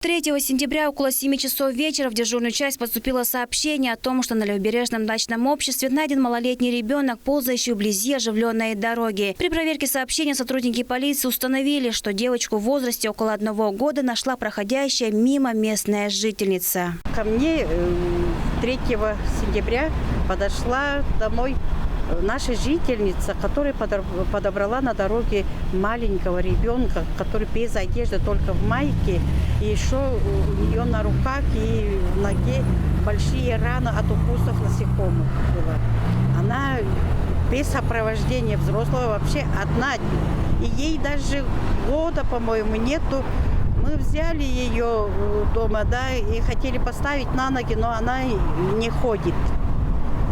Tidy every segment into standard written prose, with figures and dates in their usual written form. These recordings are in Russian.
3 сентября около 7 часов вечера в дежурную часть поступило сообщение о том, что на Левобережном дачном обществе найден малолетний ребенок, ползающий вблизи оживленной дороги. При проверке сообщения сотрудники полиции установили, что девочку в возрасте около 1 года нашла проходящая мимо местная жительница. Ко мне 3 сентября подошла домой наша жительница, которая подобрала на дороге маленького ребенка, который без одежды, только в майке. И еще у нее на руках и в ноге большие раны от укусов насекомых было. Она без сопровождения взрослого, вообще одна. И ей даже года, по-моему, нету. Мы взяли ее дома, да, и хотели поставить на ноги, но она не ходит.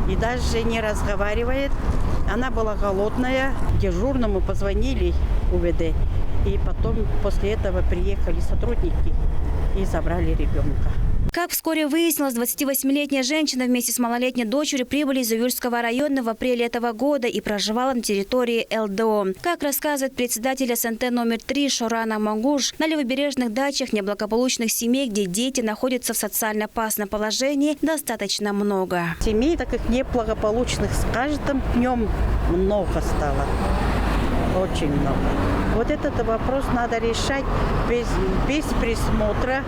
И даже не разговаривает. Она была голодная. Дежурному позвонили УВД. И потом после этого приехали сотрудники и забрали ребенка. Как вскоре выяснилось, 28-летняя женщина вместе с малолетней дочерью прибыли из Увюрского района в апреле этого года и проживала на территории ЛДО. Как рассказывает председатель СНТ номер 3 Шорана Мангуш, на левобережных дачах неблагополучных семей, где дети находятся в социально опасном положении, достаточно много. Семей таких неблагополучных с каждым днем много стало. Очень много. Вот этот вопрос надо решать без присмотра.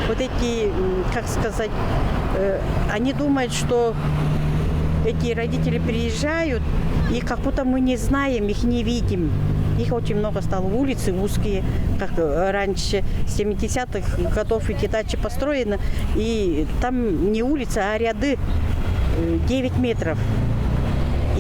Вот эти, как сказать, они думают, что эти родители приезжают, и как будто мы не знаем, их не видим. Их очень много стало. Улицы узкие, как раньше, с 70-х годов эти дачи построены. И там не улица, а ряды 9 метров.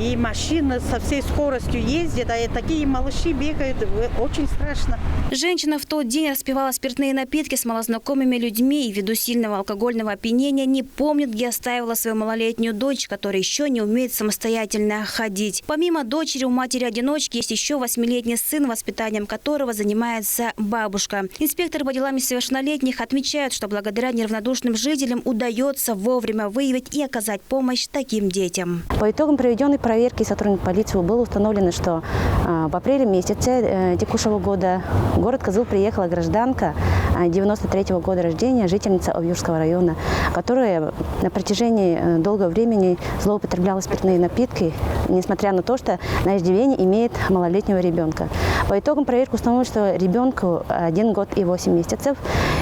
И машины со всей скоростью ездят, а такие малыши бегают. Очень страшно. Женщина в тот день распивала спиртные напитки с малознакомыми людьми и ввиду сильного алкогольного опьянения не помнит, где оставила свою малолетнюю дочь, которая еще не умеет самостоятельно ходить. Помимо дочери, у матери-одиночки есть еще 8-летний сын, воспитанием которого занимается бабушка. Инспекторы по делам несовершеннолетних отмечают, что благодаря неравнодушным жителям удается вовремя выявить и оказать помощь таким детям. По итогам проведенной проверки сотрудников полиции было установлено, что в апреле месяце текущего года в город Кызыл приехала гражданка 93-го года рождения, жительница Увюрского района, которая на протяжении долгого времени злоупотребляла спиртные напитки, несмотря на то, что на иждивении имеет малолетнего ребенка. По итогам проверки установлено, что ребенку 1 год и 8 месяцев,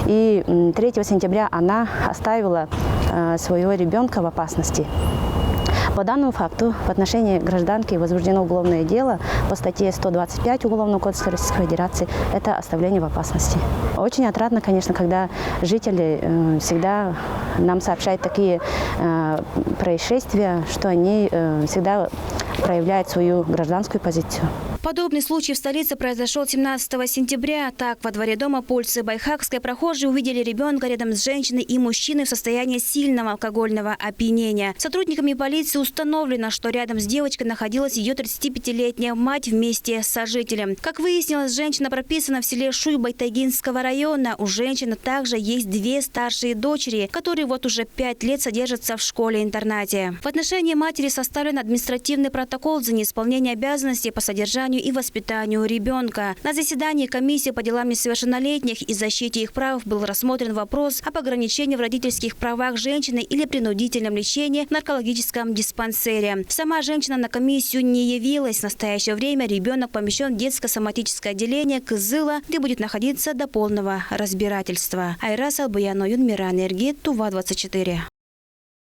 и 3 сентября она оставила своего ребенка в опасности. По данному факту в отношении гражданки возбуждено уголовное дело по статье 125 Уголовного кодекса Российской Федерации. Это оставление в опасности. Очень отрадно, конечно, когда жители всегда нам сообщают такие происшествия, что они всегда проявляют свою гражданскую позицию. Подобный случай в столице произошел 17 сентября. Так, во дворе дома по улице Байхакской прохожие увидели ребенка рядом с женщиной и мужчиной в состоянии сильного алкогольного опьянения. Сотрудниками полиции установлено, что рядом с девочкой находилась ее 35-летняя мать вместе с сожителем. Как выяснилось, женщина прописана в селе Шуй Байтагинского района. У женщины также есть 2 старшие дочери, которые вот уже 5 лет содержатся в школе-интернате. В отношении матери составлен административный протокол за неисполнение обязанностей по содержанию и воспитанию ребенка. На заседании комиссии по делам несовершеннолетних и защите их прав был рассмотрен вопрос об ограничении в родительских правах женщины или принудительном лечении в наркологическом диспансере. Сама женщина на комиссию не явилась. В настоящее время ребенок помещен в детско-соматическое отделение Кызыла, где будет находиться до полного разбирательства. Айрас Албаяно, Юнмира Энергия, Тува 24.